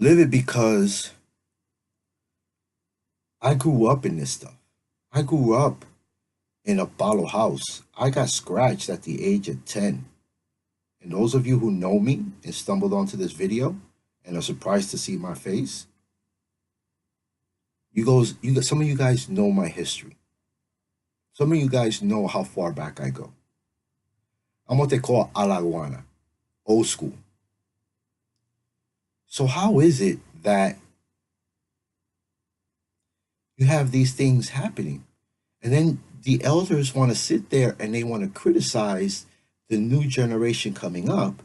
Live it because I grew up in this stuff. I grew up in a bottle house. I got scratched at the age of 10. And those of you who know me and stumbled onto this video and are surprised to see my face, some of you guys know my history. Some of you guys know how far back I go. I'm what they call Alaguana, old school. So how is it that you have these things happening? And then the elders want to sit there and they want to criticize the new generation coming up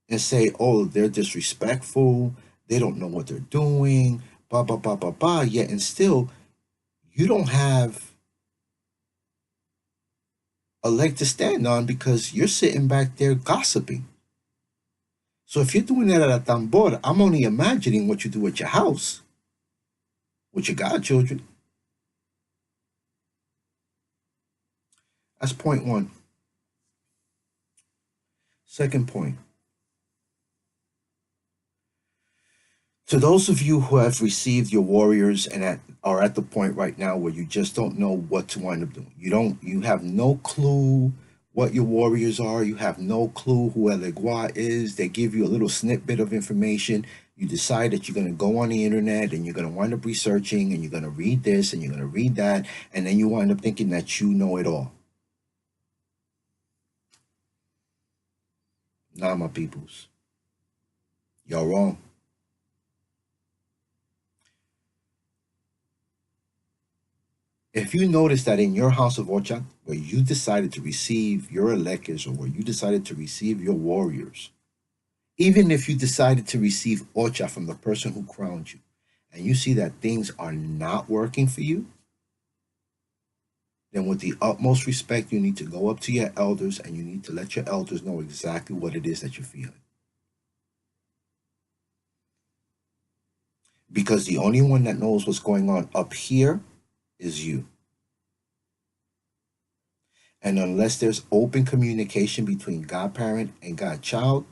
and say, oh, they're disrespectful, they don't know what they're doing, blah, blah, blah, blah, blah. Yet and still, you don't have a leg to stand on because you're sitting back there gossiping. So if you're doing that at a tambor, I'm only imagining what you do at your house with your godchildren. That's point one. Second point. To those of you who have received your warriors and are at the point right now where you just don't know what to wind up doing. You have no clue what your warriors are. You have no clue who Elegua is. They give you a little snippet of information. You decide that you're going to go on the internet and you're going to wind up researching and you're going to read this and you're going to read that. And then you wind up thinking that you know it all. Nah, my peoples. Y'all wrong. If you notice that in your house of Ocha, where you decided to receive your elekes or where you decided to receive your warriors, even if you decided to receive Ocha from the person who crowned you, and you see that things are not working for you, then with the utmost respect, you need to go up to your elders and you need to let your elders know exactly what it is that you're feeling. Because the only one that knows what's going on up here is you. And unless there's open communication between godparent and godchild,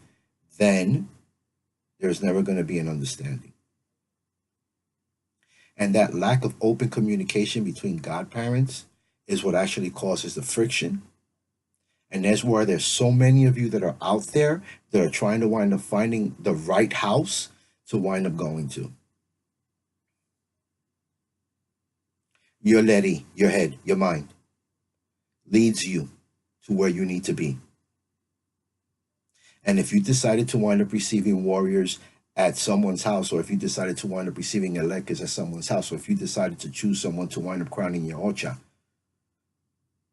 then there's never going to be an understanding. And that lack of open communication between godparents is what actually causes the friction. And that's where there's so many of you that are out there that are trying to wind up finding the right house to wind up going to. Your lady, your head, your mind leads you to where you need to be. And if you decided to wind up receiving warriors at someone's house, or if you decided to wind up receiving elekes at someone's house, or if you decided to choose someone to wind up crowning your ocha,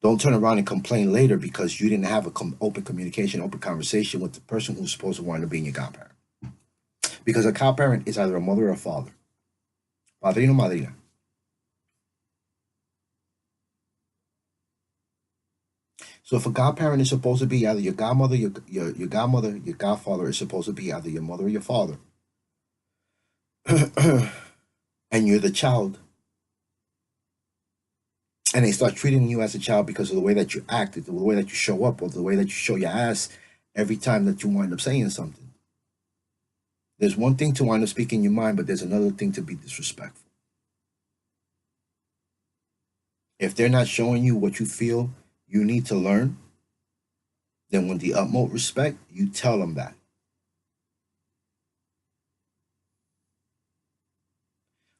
don't turn around and complain later because you didn't have open communication, open conversation with the person who's supposed to wind up being your godparent. Because a godparent is either a mother or a father. Padrino, madrina. So if a godparent is supposed to be either your godmother, your godmother, your godfather is supposed to be either your mother or your father, and you're the child, and they start treating you as a child because of the way that you act, the way that you show up, or the way that you show your ass every time that you wind up saying something. There's one thing to wind up speaking your mind, but there's another thing to be disrespectful. If they're not showing you what you feel you need to learn, then with the utmost respect, you tell them that.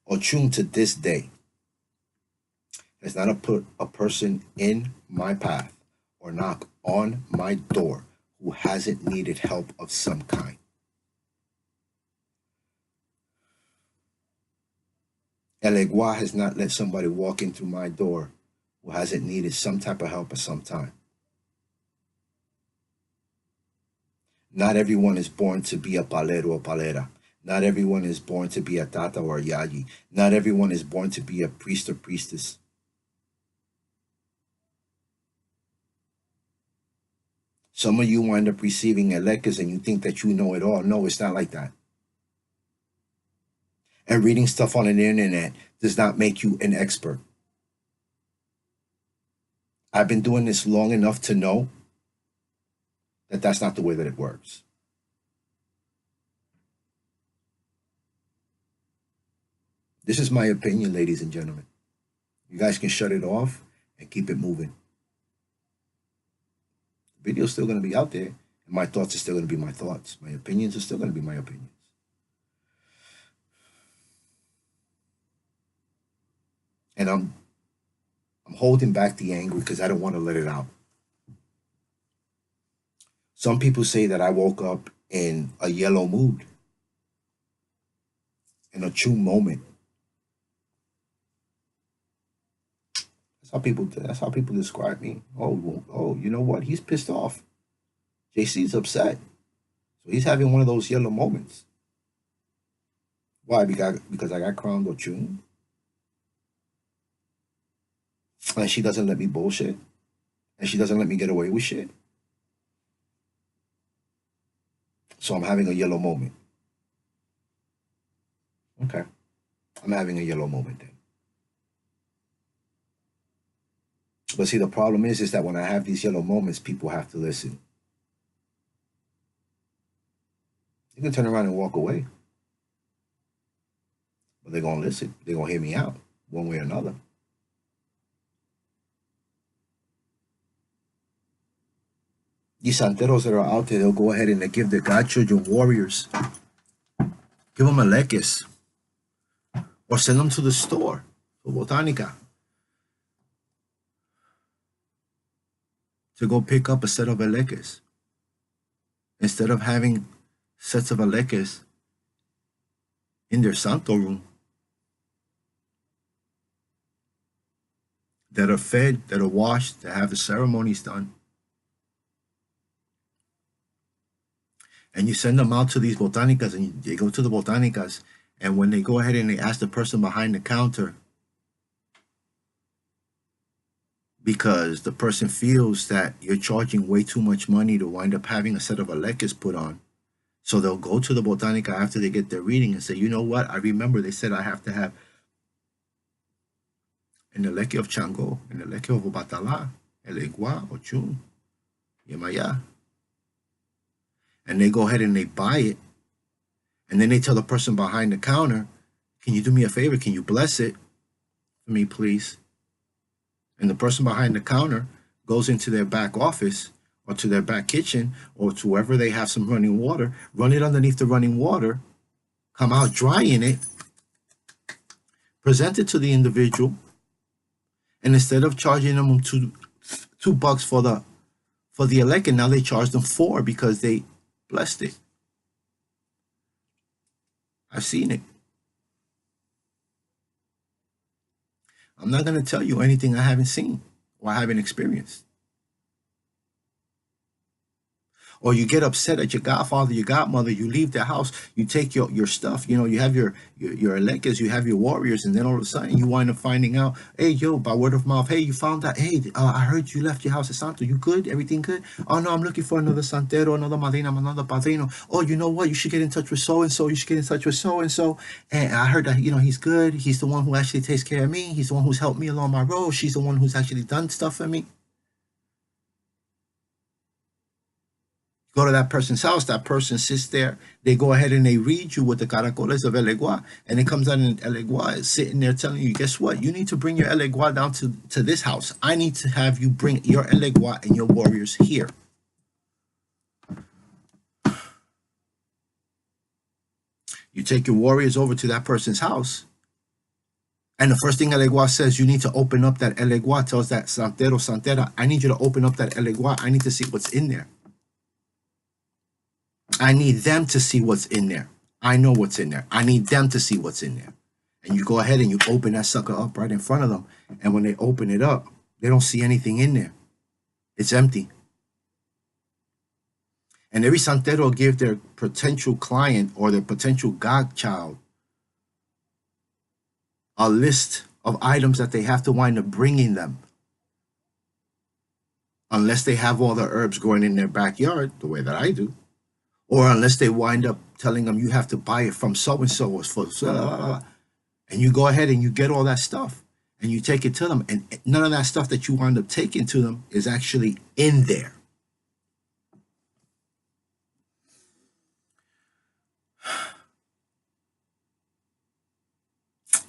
Ochun to this day has not put a person in my path or knock on my door who hasn't needed help of some kind. Elegua has not let somebody walk in through my door who hasn't needed some type of help at some time. Not everyone is born to be a palero or palera. Not everyone is born to be a tata or a yayi. Not everyone is born to be a priest or priestess. Some of you wind up receiving elekes and you think that you know it all. No, it's not like that. And reading stuff on the internet does not make you an expert. I've been doing this long enough to know that that's not the way that it works. This is my opinion, ladies and gentlemen. You guys can shut it off and keep it moving. The video's still going to be out there, and my thoughts are still going to be my thoughts. My opinions are still going to be my opinions. And I'm holding back the anger because I don't want to let it out. Some people say that I woke up in a yellow mood, in a true moment. That's how people describe me. Oh, well, oh, you know what? He's pissed off. JC's upset. So he's having one of those yellow moments. Why? Because I got crowned Ochun. And she doesn't let me bullshit. And she doesn't let me get away with shit. So I'm having a yellow moment. Okay. I'm having a yellow moment then. But see, the problem is that when I have these yellow moments, people have to listen. You can turn around and walk away. But they're going to listen. They're going to hear me out one way or another. These santeros that are out there, they'll go ahead and they give their godchildren warriors. Give them a leques. Or send them to the store for botanica to go pick up a set of aleques. Instead of having sets of aleques in their santo room that are fed, that are washed, that have the ceremonies done. And you send them out to these botanicas, and they go to the botanicas, and when they go ahead and they ask the person behind the counter, because the person feels that you're charging way too much money to wind up having a set of aleques put on. So they'll go to the botanica after they get their reading and say, you know what? I remember they said I have to have an eleque of Chango, an eleque of Obatala, Elegua, Ochun, Yemaya. And they go ahead and they buy it. And then they tell the person behind the counter, can you do me a favor? Can you bless it for me, please? And the person behind the counter goes into their back office or to their back kitchen or to wherever they have some running water, run it underneath the running water, come out drying it, present it to the individual, and instead of charging them $2 for the elect, now they charge them $4 because they blessed it. I've seen it. I'm not going to tell you anything I haven't seen or I haven't experienced. Or you get upset at your godfather, your godmother, you leave the house, you take your stuff, you know, you have your eleques, you have your warriors, and then all of a sudden you wind up finding out, hey, yo, by word of mouth, hey, you found out, hey, I heard you left your house at Santo, you good? Everything good? Oh, no, I'm looking for another santero, another madrina, another padrino. Oh, you know what? You should get in touch with so-and-so, you should get in touch with so-and-so, and I heard that, you know, he's good, he's the one who actually takes care of me, he's the one who's helped me along my road, she's the one who's actually done stuff for me. Go to that person's house, that person sits there, they go ahead and they read you with the caracoles of Elegua, and it comes out in Elegua is sitting there telling you, guess what? You need to bring your Elegua down to this house. I need to have you bring your Elegua and your warriors here. You take your warriors over to that person's house, and the first thing Elegua says, you need to open up that Elegua, tells that Santero, Santera, I need you to open up that Elegua. I need to see what's in there. I need them to see what's in there. I know what's in there. I need them to see what's in there. And you go ahead and you open that sucker up right in front of them. And when they open it up, they don't see anything in there. It's empty. And every santero will give their potential client or their potential godchild a list of items that they have to wind up bringing them. Unless they have all the herbs growing in their backyard, the way that I do. Or unless they wind up telling them you have to buy it from so-and-so or for and you go ahead and you get all that stuff and you take it to them, and none of that stuff that you wind up taking to them is actually in there.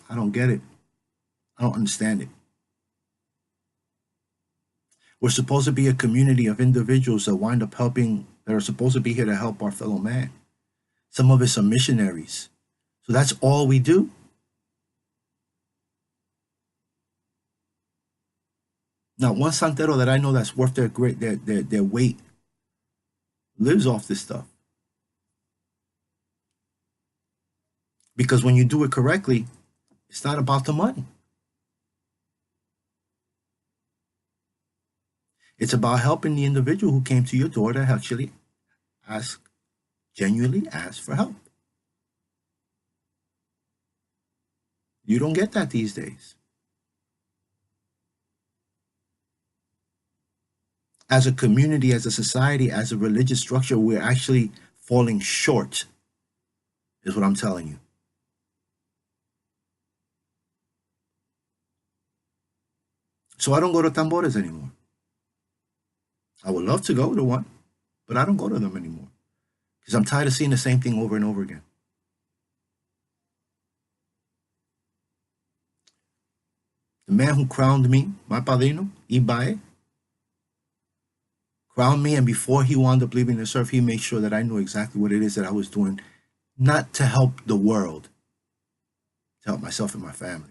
I don't get it. I don't understand it. We're supposed to be a community of individuals that wind up helping, that are supposed to be here to help our fellow man. Some of us are missionaries. So that's all we do. Now, one santero that I know that's worth their weight lives off this stuff. Because when you do it correctly, it's not about the money. It's about helping the individual who came to your door to actually ask, genuinely ask for help. You don't get that these days. As a community, as a society, as a religious structure, we're actually falling short, is what I'm telling you. So I don't go to tambores anymore. I would love to go to one, but I don't go to them anymore because I'm tired of seeing the same thing over and over again. The man who crowned me, my padrino, Ibae, crowned me, and before he wound up leaving the surf, he made sure that I knew exactly what it is that I was doing, not to help the world, to help myself and my family.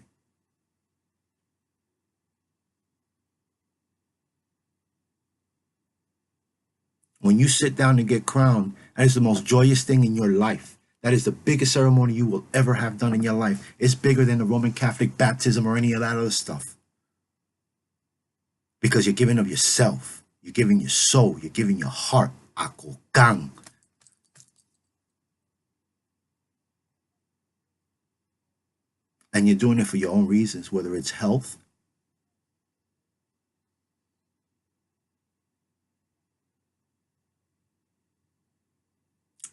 When you sit down and get crowned, that is the most joyous thing in your life. That is the biggest ceremony you will ever have done in your life. It's bigger than the Roman Catholic baptism or any of that other stuff. Because you're giving of yourself. You're giving your soul. You're giving your heart. Akokang. And you're doing it for your own reasons, whether it's health,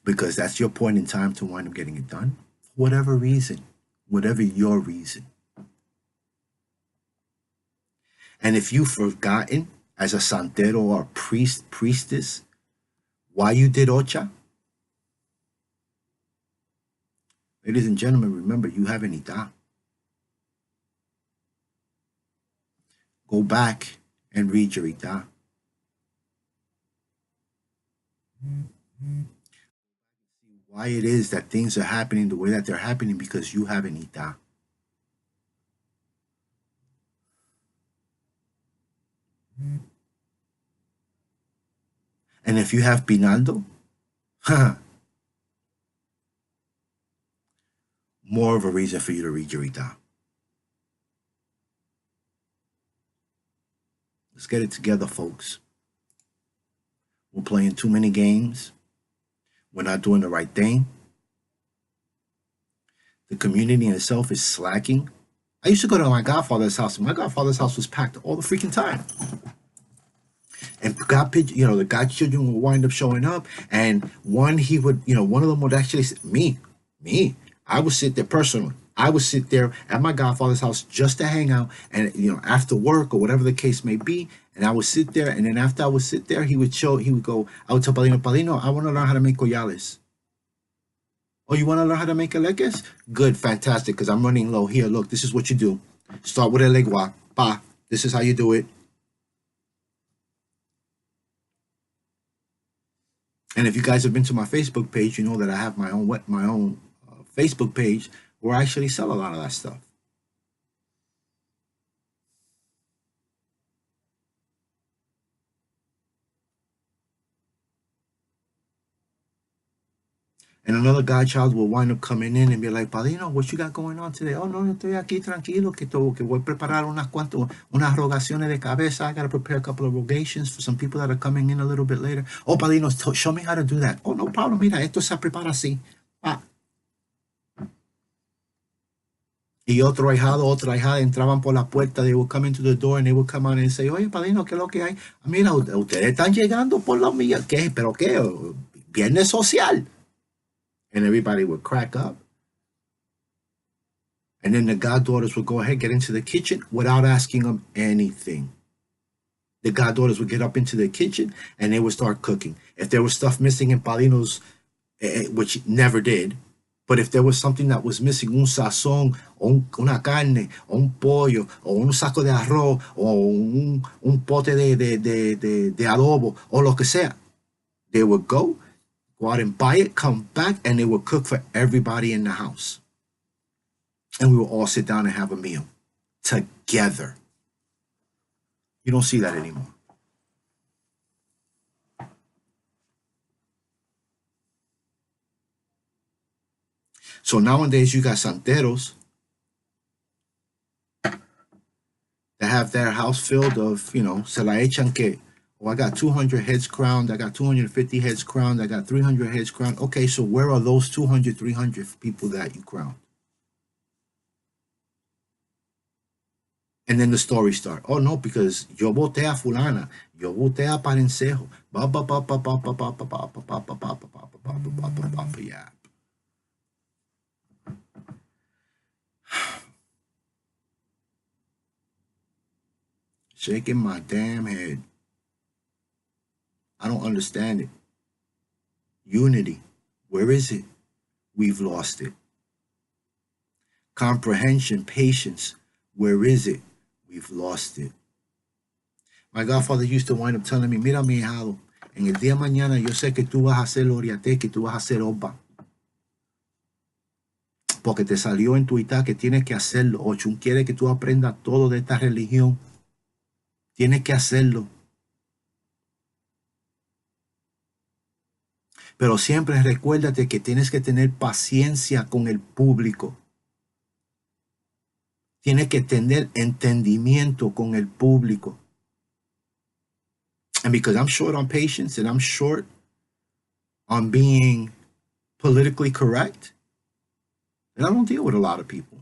because that's your point in time to wind up getting it done. Whatever reason, whatever your reason. And if you've forgotten as a santero or a priest, priestess, why you did Ocha, ladies and gentlemen, remember you have an ita. Go back and read your ita. Why it is that things are happening the way that they're happening, because you have an ita. And if you have Pinaldo, more of a reason for you to read your ita. Let's get it together, folks. We're playing too many games. We're not doing the right thing. The community in itself is slacking. I used to go to my godfather's house. My godfather's house was packed all the freaking time. And the godchildren would wind up showing up. And one of them would actually say, me. I would sit there personally. I would sit there at my godfather's house just to hang out, and after work or whatever the case may be, and I would sit there, and then after I would sit there, he would go, I would tell Padrino, I want to learn how to make collales. Oh, you want to learn how to make eleques? Good, fantastic, because I'm running low. Here, look, this is what you do. Start with a legua. Pa, this is how you do it. And if you guys have been to my Facebook page, you know that I have my own Facebook page where I actually sell a lot of that stuff. And another godchild will wind up coming in and be like, Padrino, what you got going on today? Oh, no, estoy aquí tranquilo, que voy a preparar unas rogaciones de cabeza. I got to prepare a couple of rogations for some people that are coming in a little bit later. Oh, Padrino, show me how to do that. Oh, no problem, mira, esto se prepara así. Ah. Y otra hijada entraban por la puerta, they would come into the door and they would come out and say, oye, Padrino, ¿qué es lo que hay? Mira, ustedes están llegando por la mía. ¿Qué? ¿Pero qué? Viernes social. And everybody would crack up. And then the goddaughters would go ahead, get into the kitchen without asking them anything. The goddaughters would get up into the kitchen and they would start cooking. If there was stuff missing in Padrino's, which never did, But if there was something that was missing, un sazón, o una carne, o un pollo, o un saco de arroz, o un pote de adobo, o lo que sea, they would go out and buy it, come back, and they would cook for everybody in the house. And we would all sit down and have a meal together. You don't see that anymore. So nowadays you got santeros that have their house filled of, se la echan que, oh, I got 200 heads crowned, I got 250 heads crowned, I got 300 heads crowned. Okay, so where are those 200, 300 people that you crowned? And then the stories start. Oh no, because yo voté a fulana, yo voté a parencejo, yeah. Shaking my damn head. I don't understand it. Unity, where is it? We've lost it. Comprehension, patience, where is it? We've lost it. My godfather used to wind up telling me, mira mi hijado, en el día de mañana yo sé que tú vas a ser oriate, que tú vas a ser oba. Porque te salió en tu itá que tienes que hacerlo. Ochun quiere que tú aprendas todo de esta religión. Tienes que hacerlo. Pero siempre recuérdate que tienes que tener paciencia con el público. Tienes que tener entendimiento con el público. And because I'm short on patience and I'm short on being politically correct, and I don't deal with a lot of people.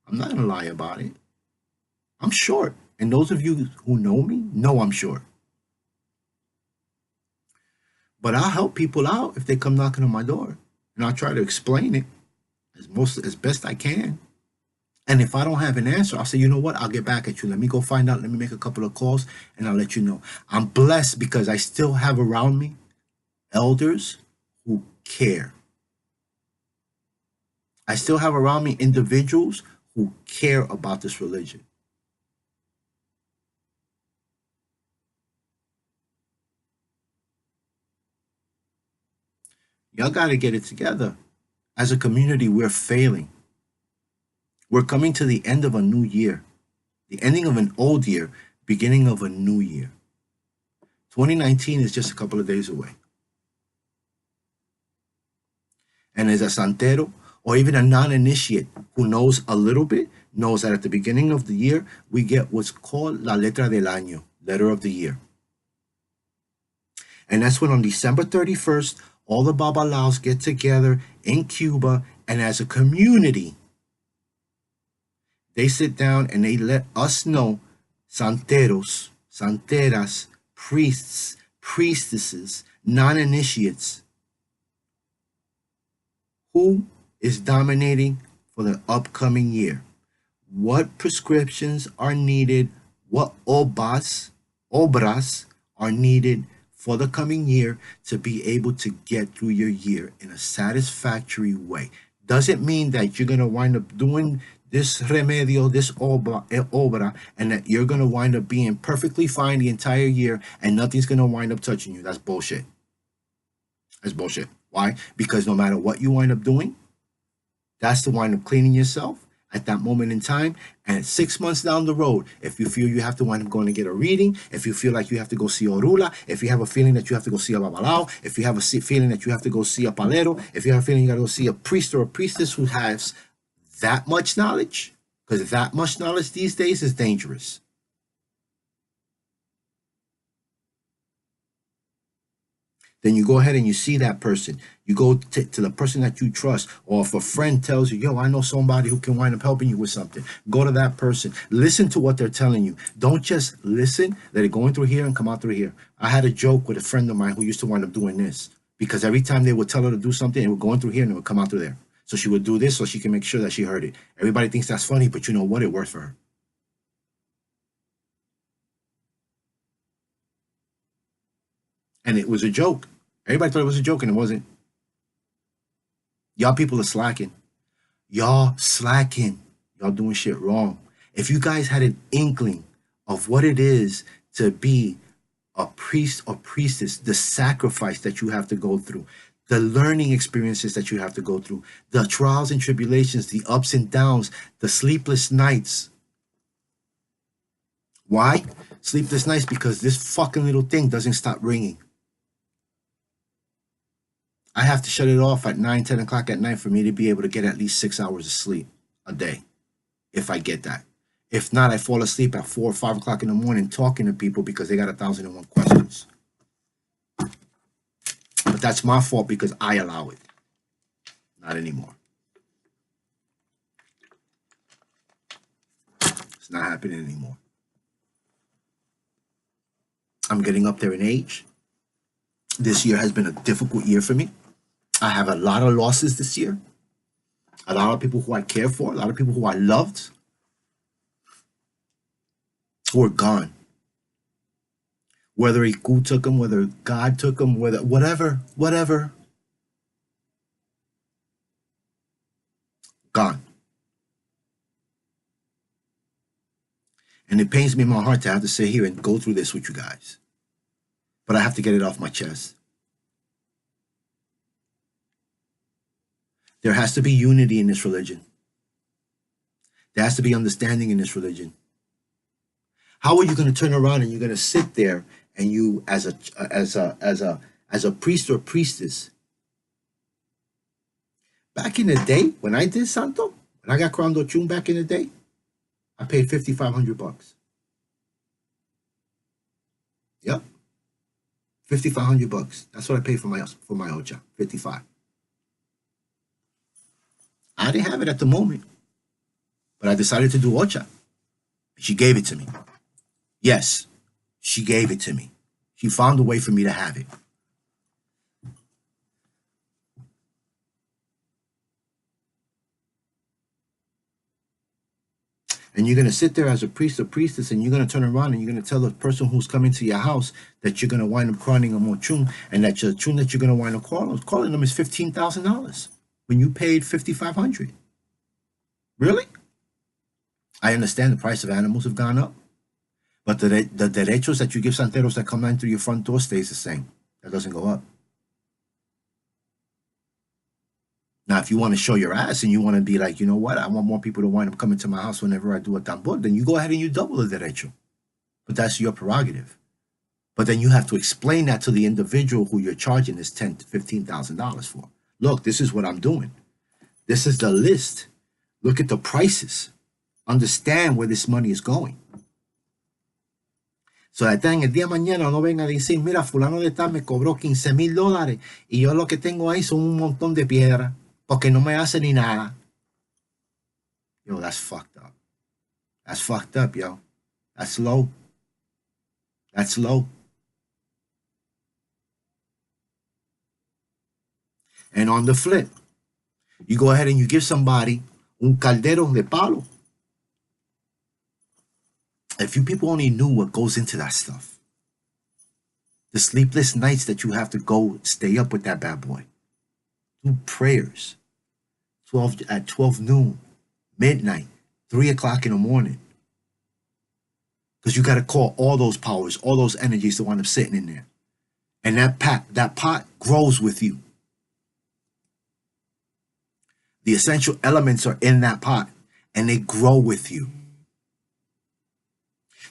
I'm not going to lie about it. I'm short. And those of you who know me know I'm short. But I'll help people out if they come knocking on my door. And I'll try to explain it as best I can. And if I don't have an answer, I'll say, you know what? I'll get back at you. Let me go find out. Let me make a couple of calls and I'll let you know. I'm blessed because I still have around me elders who care. I still have around me individuals who care about this religion. Y'all got to get it together. As a community, we're failing. We're coming to the end of a new year, the ending of an old year, beginning of a new year. 2019 is just a couple of days away. And as a santero, or even a non-initiate who knows a little bit, knows that at the beginning of the year, we get what's called la letra del año, letter of the year. And that's when on December 31st, all the babalaos get together in Cuba, and as a community, they sit down and they let us know, santeros, santeras, priests, priestesses, non-initiates, who is dominating for the upcoming year. What prescriptions are needed, what obras are needed for the coming year to be able to get through your year in a satisfactory way. Doesn't mean that you're going to wind up doing this remedio, this obra, and that you're going to wind up being perfectly fine the entire year and nothing's going to wind up touching you. That's bullshit. That's bullshit. Why? Because no matter what you wind up doing, that's to wind up cleaning yourself at that moment in time. And 6 months down the road, if you feel you have to wind up going to get a reading, if you feel like you have to go see Orula, if you have a feeling that you have to go see a babalao, if you have a feeling that you have to go see a palero, if you have a feeling you got to go see a priest or a priestess who has that much knowledge, because that much knowledge these days is dangerous. Then you go ahead and you see that person. You go to the person that you trust, or if a friend tells you, yo, I know somebody who can wind up helping you with something, go to that person. Listen to what they're telling you. Don't just listen, let it go in through here and come out through here. I had a joke with a friend of mine who used to wind up doing this, because every time they would tell her to do something, it would go in through here and it would come out through there. So she would do this so she can make sure that she heard it. Everybody thinks that's funny, but you know what? It works for her. And it was a joke. Everybody thought it was a joke, and it wasn't. Y'all people are slacking. Y'all slacking. Y'all doing shit wrong. If you guys had an inkling of what it is to be a priest or priestess, the sacrifice that you have to go through, the learning experiences that you have to go through, the trials and tribulations, the ups and downs, the sleepless nights. Why? Sleepless nights because this fucking little thing doesn't stop ringing. I have to shut it off at 9, 10 o'clock at night for me to be able to get at least 6 hours of sleep a day, if I get that. If not, I fall asleep at 4 or 5 o'clock in the morning talking to people because they got 1,001 questions. But that's my fault because I allow it. Not anymore. It's not happening anymore. I'm getting up there in age. This year has been a difficult year for me. I have a lot of losses this year. A lot of people who I care for, a lot of people who I loved, who are gone. Whether Iku took them, whether God took them, whatever, gone. And it pains me in my heart to have to sit here and go through this with you guys. But I have to get it off my chest. There has to be unity in this religion. There has to be understanding in this religion. How are you going to turn around and you're going to sit there and you, as a priest or priestess, back in the day when I did Santo, when I got crowned Ochun back in the day, I paid $5,500. Yep, $5,500. That's what I paid for my Ocha. 55. I didn't have it at the moment, but I decided to do Ocha. She gave it to me. Yes, she gave it to me. She found a way for me to have it. And you're going to sit there as a priest or priestess and you're going to turn around and you're going to tell the person who's coming to your house that you're going to wind up crowning them Ochun and that your Ochun that you're going to wind up calling them is $15,000 when you paid $5,500. Really? I understand the price of animals have gone up. But the derechos that you give santeros that come in through your front door stays the same. That doesn't go up. Now, if you want to show your ass and you want to be like, you know what, I want more people to wind up coming to my house whenever I do a tambor, then you go ahead and you double the derecho. But that's your prerogative. But then you have to explain that to the individual who you're charging this $10,000 to $15,000 for. Look, this is what I'm doing. This is the list. Look at the prices. Understand where this money is going. So that en el día de mañana no venga a decir, mira, fulano de tal me cobró $15,000 y yo lo que tengo ahí son un montón de piedra porque no me hace ni nada. Yo, that's fucked up. That's fucked up, yo. That's low. That's low. And on the flip, you go ahead and you give somebody un caldero de palo. If you people only knew what goes into that stuff, the sleepless nights that you have to go stay up with that bad boy, do prayers, 12 noon, midnight, 3 o'clock in the morning, because you got to call all those powers, all those energies to wind up sitting in there, and that pot grows with you. The essential elements are in that pot, and they grow with you.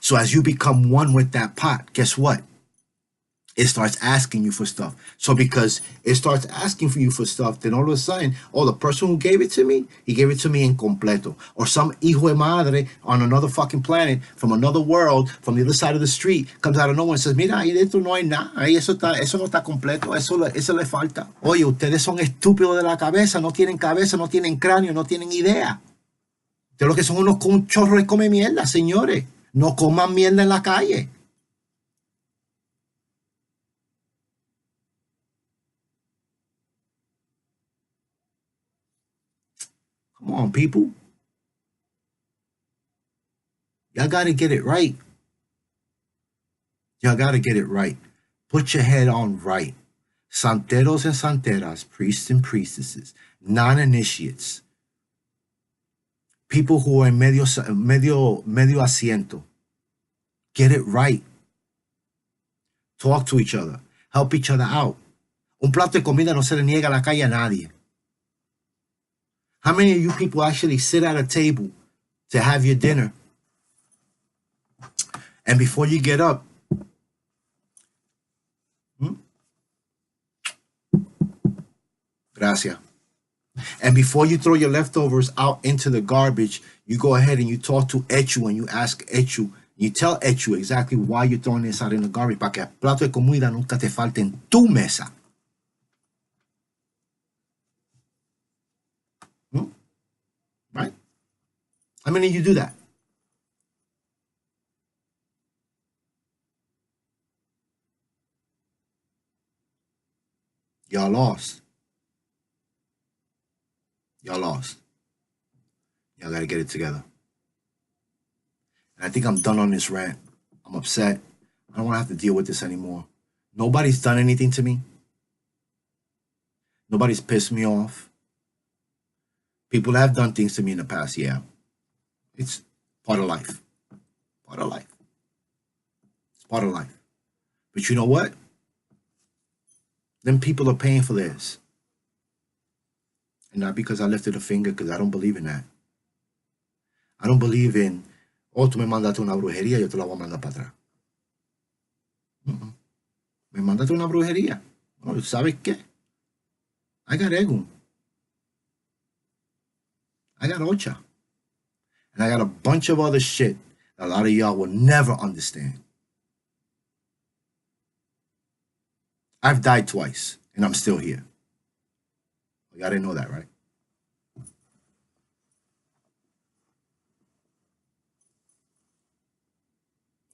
So as you become one with that pot, guess what? It starts asking you for stuff. So because it starts asking for you for stuff, then all of a sudden, oh, the person who gave it to me, he gave it to me incompleto. Or some hijo de madre on another fucking planet, from another world, from the other side of the street, comes out of nowhere and says, mira, ahí dentro no hay nada, ahí eso no está completo, eso le falta. Oye, ustedes son estúpidos de la cabeza, no tienen cráneo, no tienen idea. Ustedes lo que son unos chorros de come mierda, señores. No coman mierda en la calle. Come on, people. Y'all got to get it right. Y'all got to get it right. Put your head on right. Santeros and santeras, priests and priestesses, non-initiates, people who are in medio asiento. Get it right. Talk to each other. Help each other out. Un plato de comida no se le niega a la calle a nadie. How many of you people actually sit at a table to have your dinner, and before you get up, gracias, and before you throw your leftovers out into the garbage, you go ahead and you talk to Echu and you ask Echu, you tell Echu exactly why you're throwing this out in the garbage, para que el plato de comida nunca te falte en tu mesa. Right? How many of you do that? Y'all lost. Y'all lost. Y'all got to get it together. And I think I'm done on this rant. I'm upset. I don't want to have to deal with this anymore. Nobody's done anything to me. Nobody's pissed me off. People have done things to me in the past, yeah. It's part of life. Part of life. It's part of life. But you know what? Them people are paying for this. And not because I lifted a finger, because I don't believe in that. I don't believe in, oh, tú me mandaste una brujería, yo te la voy a mandar para atrás. Me mandaste una brujería. Oh, ¿sabes qué? I got ego. I got ocha. And I got a bunch of other shit that a lot of y'all will never understand. I've died twice, and I'm still here. Y'all didn't know that, right?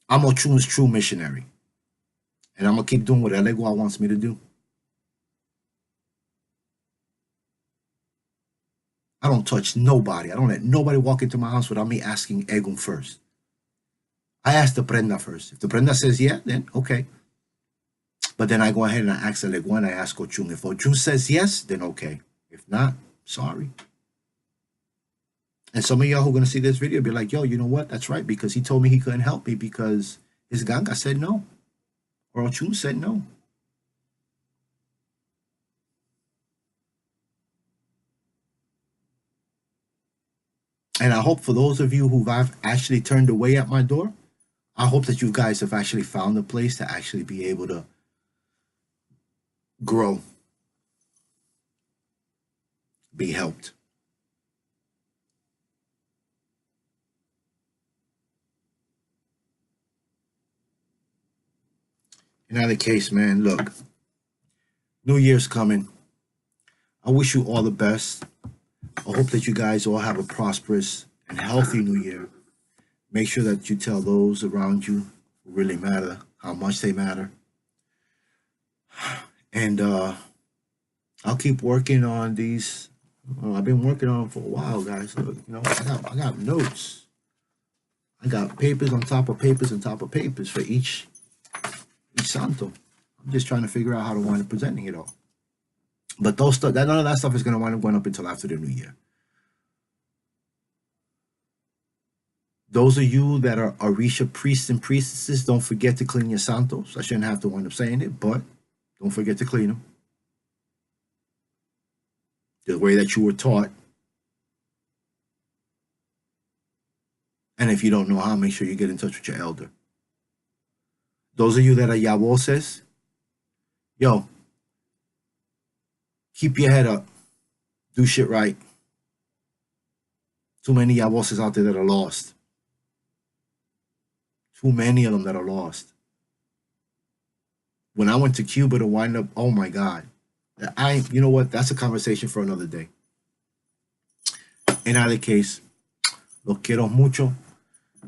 I'm Ochun's true missionary. And I'm going to keep doing what Elegua wants me to do. I don't touch nobody. I don't let nobody walk into my house without me asking Egun first. I ask the Prenda first. If the Prenda says yeah, then okay. But then I go ahead and I ask Elegua and I ask Ochun. If Ochun says yes, then okay. If not, sorry. And some of y'all who are going to see this video be like, yo, you know what? That's right, because he told me he couldn't help me because his ganga said no. Or Ochun said no. And I hope for those of you who've actually turned away at my door, I hope that you guys have actually found a place to actually be able to grow, be helped. In either case, man, look, New Year's coming. I wish you all the best. I hope that you guys all have a prosperous and healthy New Year. Make sure that you tell those around you who really matter how much they matter. And I'll keep working on these. Well, I've been working on them for a while, guys. Look, you know, I got notes. I got papers on top of papers on top of papers for each santo. I'm just trying to figure out how to wind up presenting it all. But those stuff, none of that stuff is going to wind up going up until after the New Year. Those of you that are Orisha priests and priestesses, don't forget to clean your santos. I shouldn't have to wind up saying it, but don't forget to clean them the way that you were taught. And if you don't know how, make sure you get in touch with your elder. Those of you that are Yaboses, yo, keep your head up. Do shit right. Too many Yaboses out there that are lost. Too many of them that are lost. When I went to Cuba to wind up, oh my God. You know what? That's a conversation for another day. In either case, los quiero mucho.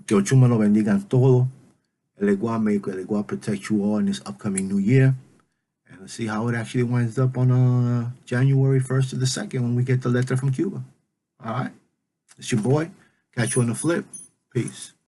Que Ocho me lo bendigan todo. Elegua may Elegua protect you all in this upcoming new year. And let's see how it actually winds up on January 1st to the 2nd when we get the letter from Cuba. All right? It's your boy. Catch you on the flip. Peace.